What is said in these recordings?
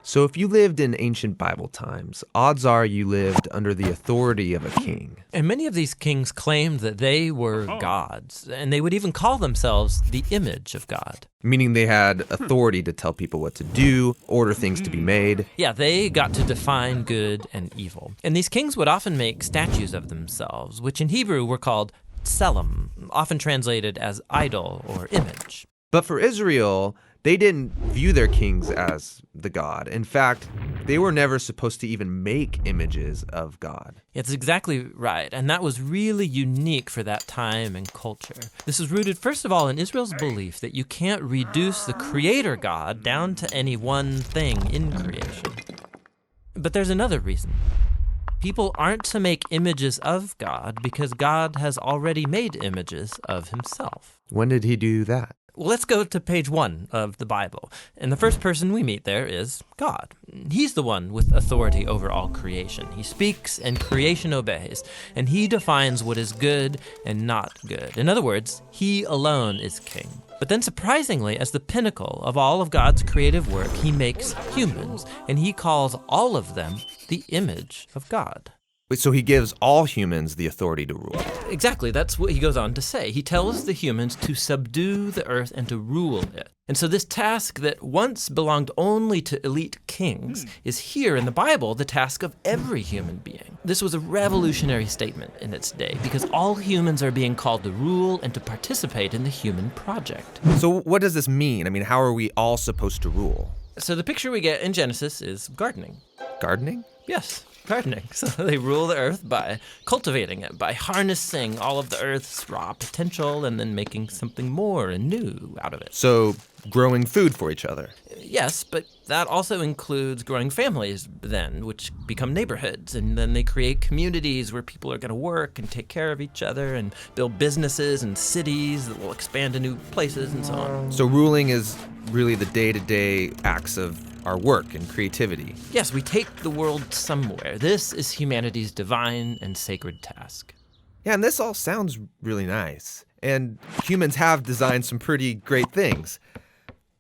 So if you lived in ancient Bible times, odds are you lived under the authority of a king. And many of these kings claimed that they were gods, and they would even call themselves the image of God. Meaning they had authority to tell people what to do, order things to be made. Yeah, they got to define good and evil. And these kings would often make statues of themselves, which in Hebrew were called tselem, often translated as idol or image. But for Israel, they didn't view their kings as the God. In fact, they were never supposed to even make images of God. It's exactly right, and that was really unique for that time and culture. This is rooted, first of all, in Israel's belief that you can't reduce the creator God down to any one thing in creation. But there's another reason. People aren't to make images of God because God has already made images of himself. When did he do that? Well, let's go to page 1 of the Bible. And the first person we meet there is God. He's the one with authority over all creation. He speaks and creation obeys, and he defines what is good and not good. In other words, he alone is king. But then surprisingly, as the pinnacle of all of God's creative work, he makes humans, and he calls all of them the image of God. So he gives all humans the authority to rule. Exactly, that's what he goes on to say. He tells the humans to subdue the earth and to rule it. And so this task that once belonged only to elite kings is here in the Bible the task of every human being. This was a revolutionary statement in its day because all humans are being called to rule and to participate in the human project. So what does this mean? I mean, how are we all supposed to rule? So the picture we get in Genesis is gardening. Gardening? Yes. Gardening. So they rule the earth by cultivating it, by harnessing all of the earth's raw potential and then making something more and new out of it. So growing food for each other. Yes, but that also includes growing families then, which become neighborhoods, and then they create communities where people are going to work and take care of each other and build businesses and cities that will expand to new places and so on. So ruling is really the day-to-day acts of our work and creativity. Yes, we take the world somewhere. This is humanity's divine and sacred task. Yeah, and this all sounds really nice. And humans have designed some pretty great things.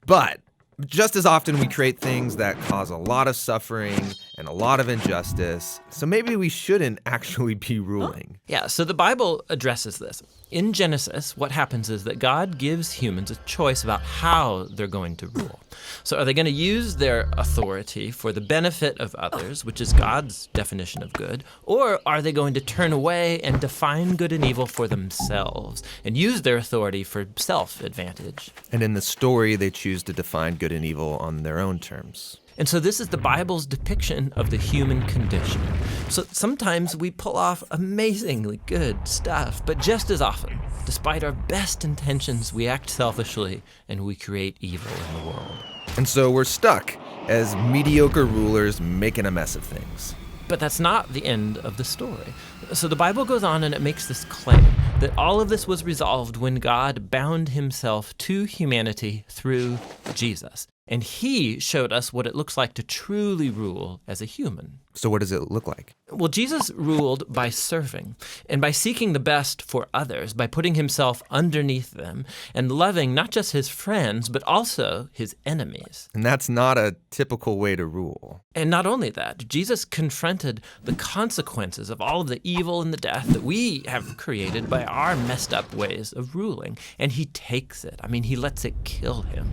But just as often we create things that cause a lot of suffering and a lot of injustice. So maybe we shouldn't actually be ruling. Yeah, so the Bible addresses this. In Genesis, what happens is that God gives humans a choice about how they're going to rule. So are they going to use their authority for the benefit of others, which is God's definition of good, or are they going to turn away and define good and evil for themselves and use their authority for self-advantage? And in the story, they choose to define good and evil on their own terms. And so this is the Bible's depiction of the human condition. So sometimes we pull off amazingly good stuff, but just as often, despite our best intentions, we act selfishly and we create evil in the world. And so we're stuck as mediocre rulers making a mess of things. But that's not the end of the story. So the Bible goes on and it makes this claim that all of this was resolved when God bound himself to humanity through Jesus. And he showed us what it looks like to truly rule as a human. So what does it look like? Well, Jesus ruled by serving and by seeking the best for others, by putting himself underneath them and loving not just his friends, but also his enemies. And that's not a typical way to rule. And not only that, Jesus confronted the consequences of all of the evil and the death that we have created by our messed up ways of ruling. And he takes it. I mean, he lets it kill him.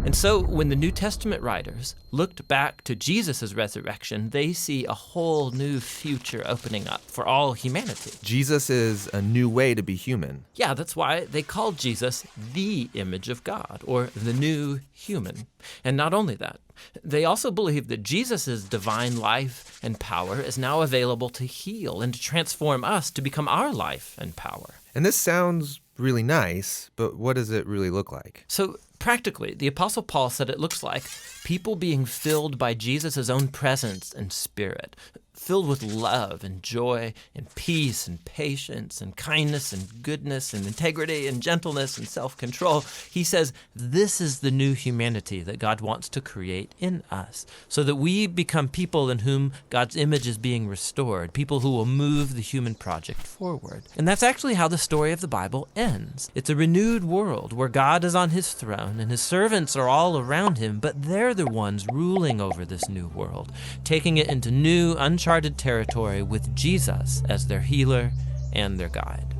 And so when the New Testament writers looked back to Jesus' resurrection, they see a whole new future opening up for all humanity. Jesus is a new way to be human. Yeah, that's why they called Jesus the image of God, or the new human. And not only that, they also believe that Jesus' divine life and power is now available to heal and to transform us to become our life and power. And this sounds really nice, but what does it really look like? So practically, the Apostle Paul said it looks like people being filled by Jesus' own presence and spirit. filled with love and joy and peace and patience and kindness and goodness and integrity and gentleness and self-control. He says this is the new humanity that God wants to create in us, so that we become people in whom God's image is being restored, people who will move the human project forward. And that's actually how the story of the Bible ends. It's a renewed world where God is on his throne and his servants are all around him, but they're the ones ruling over this new world, taking it into new, uncharted territory with Jesus as their healer and their guide.